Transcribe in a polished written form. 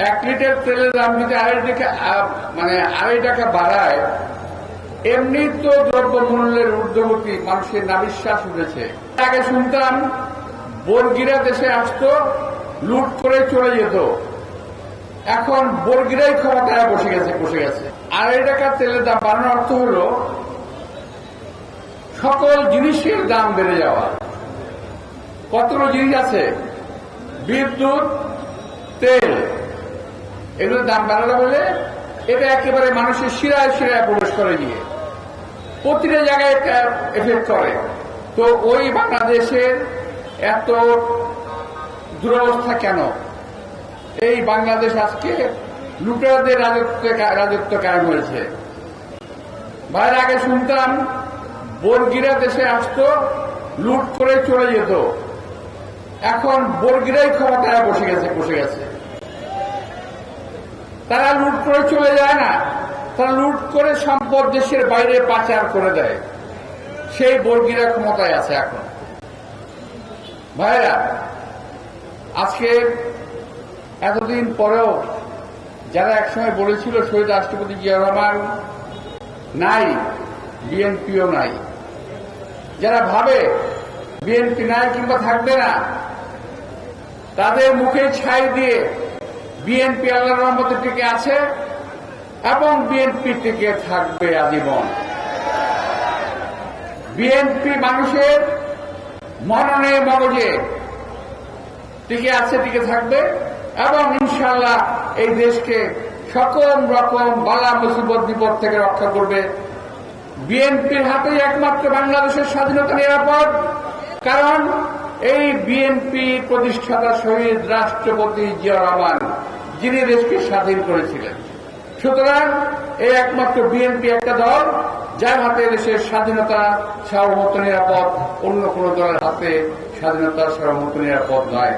1 litre তেলের দাম যদি আড়াই টাকা বাড়ায়, এমনি তো দ্রব্যমূল্যের ঊর্ধ্বগতি, মানুষের নাবিশ্বাস উঠেছে। আগে শুনতাম বর্গিরা দেশে আসতো, লুট করে চলে যেত। এখন বর্গিরাই ক্ষমতায় বসে গেছে। আড়াই টাকা তেলের দাম বাড়ানোর অর্থ হল সকল জিনিসের দাম বেড়ে যাওয়া। কতগুলো জিনিস আছে, বিদ্যুৎ, তেল, এগুলোর দাম বাড়ানো বলে এটা একেবারে মানুষের শিরায় শিরায় প্রবেশ করে গিয়ে প্রতিটা জায়গায় একটা এফেক্ট করে। তো ওই বাংলাদেশের এত দুরবস্থা কেন? এই বাংলাদেশ আজকে লুটেরাদের রাজত্ব কায়েম হয়েছে। বাইরে আগে শুনতাম বর্গিরা দেশে আসতো, লুট করে চলে যেত। এখন বর্গিরাই ক্ষমতায় বসে গেছে। তারা লুট করে চলে যায় না, তারা লুট করে সম্পদ দেশের বাইরে পাচার করে দেয়। সেই বর্গিরা ক্ষমতায় আছে এখন। ভাইরা, আজকে এতদিন পরেও যারা একসময় বলেছিল শহীদ রাষ্ট্রপতি জিয়া রহমান নাই, বিএনপিও নাই, যারা ভাবে বিএনপি নাই কিংবা থাকবে না, তাদের মুখে ছাই দিয়ে বিএনপি আল্লাহর রহমতে টিকে আছে এবং বিএনপি টিকে থাকবে আজীবন। বিএনপি মানুষের মননে মগজে টিকে আছে, টিকে থাকবে এবং ইনশাআল্লাহ এই দেশকে সকল রকম বালা মুসিবত বিপদ থেকে রক্ষা করবে। বিএনপির হাতেই একমাত্র বাংলাদেশের স্বাধীনতা নিরাপদ, কারণ এই বিএনপি প্রতিষ্ঠাতা শহীদ রাষ্ট্রপতি জিয়া রহমান, যিনি দেশকে স্বাধীন করেছিলেন। সুতরাং এই একমাত্র বিএনপি একটা দল যার হাতে দেশের স্বাধীনতা সার্বভৌমত্ব নিরাপদ, অন্য কোন দলের হাতে স্বাধীনতা সার্বভৌমত্ব নিরাপদ নয়।